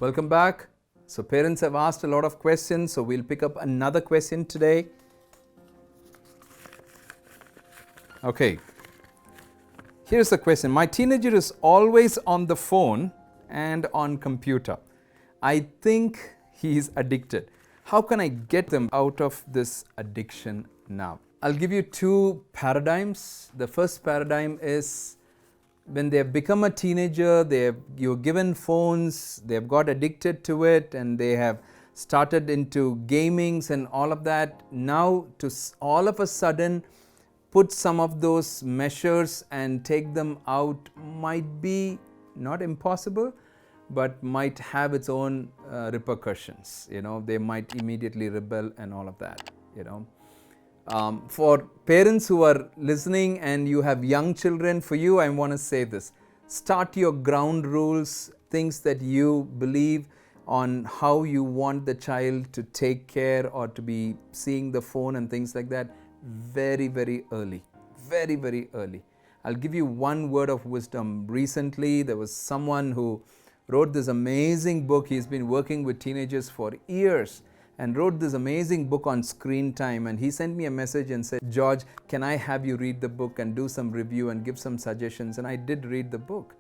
Welcome back. So parents have asked a lot of questions, so we'll pick up another question today. Okay. Here's the question. My teenager is always on the phone and on computer. I think he is addicted. How can I get them out of this addiction now? I'll give you two paradigms. The first paradigm is when they have become a teenager, you're given phones, they have got addicted to it, and they have started into gamings and all of that. Now to all of a sudden put some of those measures and take them out might be not impossible, but might have its own repercussions. They might immediately rebel and all of that. For parents who are listening and you have young children, for you I want to say this. Start your ground rules, things that you believe on how you want the child to take care or to be seeing the phone and things like that very, very early. Very, very early. I'll give you one word of wisdom. Recently there was someone who wrote this amazing book. He's been working with teenagers for years and wrote this amazing book on Screentime, and he sent me a message and said, George, can I have you read the book and do some review and give some suggestions? And I did read the book,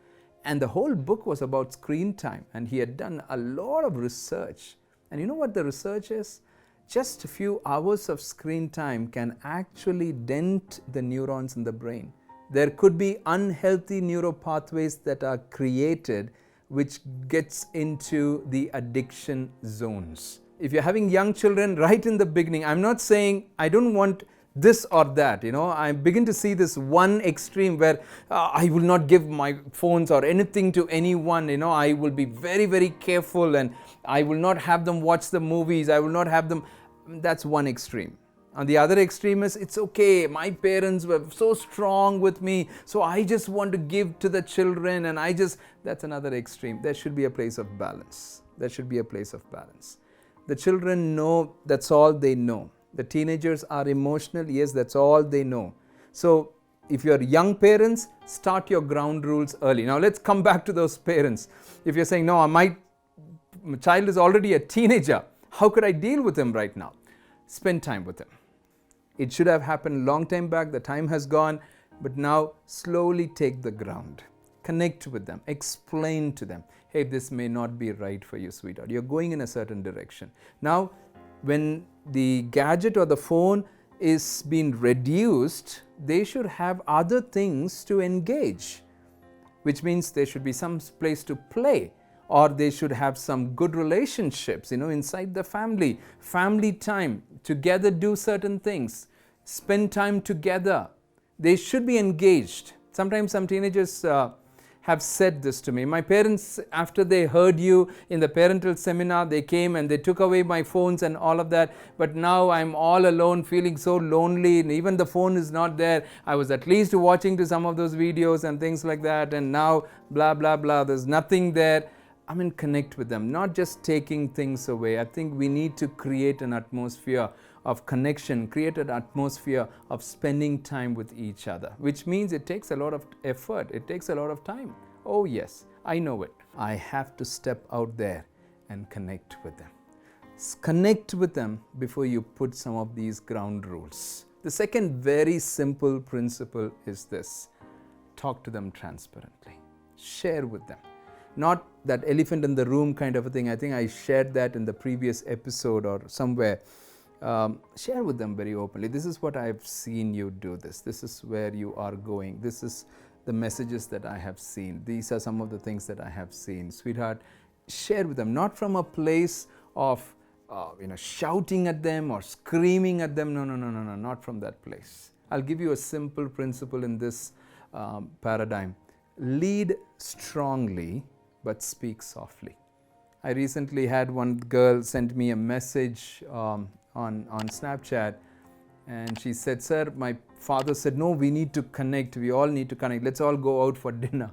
and the whole book was about screen time, and he had done a lot of research. And you know what the research is? Just a few hours of screen time can actually dent the neurons in the brain. There could be unhealthy neuropathways that are created which gets into the addiction zones. If you're having young children right in the beginning, I'm not saying I don't want this or that. I begin to see this one extreme where I will not give my phones or anything to anyone. I will be very, very careful, and I will not have them watch the movies. I will not have them. That's one extreme. On the other extreme is, it's okay, my parents were so strong with me, so I just want to give to the children, and that's another extreme. There should be a place of balance. There should be a place of balance. The children know that's all they know. The teenagers are emotional, yes, that's all they know. So if you're young parents, start your ground rules early. Now let's come back to those parents. If you're saying, no, my child is already a teenager, how could I deal with him right now? Spend time with him. It should have happened a long time back, the time has gone, but now slowly take the ground. Connect with them, explain to them, hey, this may not be right for you, sweetheart. You're going in a certain direction. Now, when the gadget or the phone is being reduced, they should have other things to engage, which means there should be some place to play, or they should have some good relationships, inside the family. Family time, together do certain things, spend time together. They should be engaged. Sometimes some teenagers have said this to me. My parents, after they heard you in the parental seminar, they came and they took away my phones and all of that, but now I'm all alone, feeling so lonely, and even the phone is not there. I was at least watching to some of those videos and things like that, and now blah, blah, blah, there's nothing there. Connect with them, not just taking things away. I think we need to create an atmosphere of connection, create an atmosphere of spending time with each other, which means it takes a lot of effort, it takes a lot of time. Oh yes, I know it. I have to step out there and connect with them. Connect with them before you put some of these ground rules. The second very simple principle is this: talk to them transparently. Share with them. Not that elephant in the room kind of a thing. I think I shared that in the previous episode or somewhere. Share with them very openly. This is what I've seen you do this. This is where you are going. This is the messages that I have seen. These are some of the things that I have seen. Sweetheart, share with them, not from a place of shouting at them or screaming at them. No, not from that place. I'll give you a simple principle in this paradigm. Lead strongly, but speak softly. I recently had one girl send me a message on Snapchat, and she said, sir, my father said, no, we need to connect. We all need to connect. Let's all go out for dinner.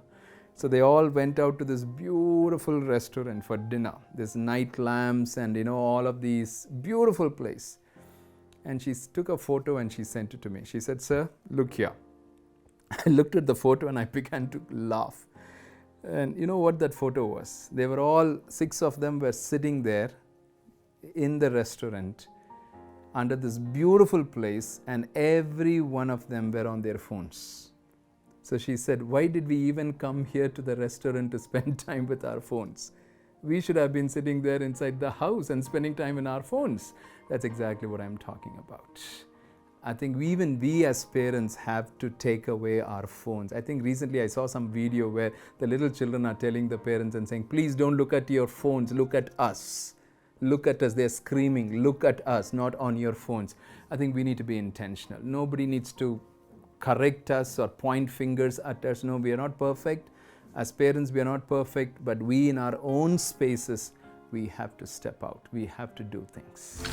So they all went out to this beautiful restaurant for dinner. There's night lamps and all of these beautiful place. And she took a photo and she sent it to me. She said, sir, look here. I looked at the photo and I began to laugh. And you know what that photo was? They were all, 6 of them were sitting there in the restaurant under this beautiful place, and every one of them were on their phones. So she said, why did we even come here to the restaurant to spend time with our phones? We should have been sitting there inside the house and spending time in our phones. That's exactly what I'm talking about. I think even we as parents have to take away our phones. I think recently I saw some video where the little children are telling the parents and saying, please don't look at your phones, look at us. Look at us, they're screaming, look at us, not on your phones. I think we need to be intentional. Nobody needs to correct us or point fingers at us. No, we are not perfect. As parents, we are not perfect, but we in our own spaces, we have to step out. We have to do things.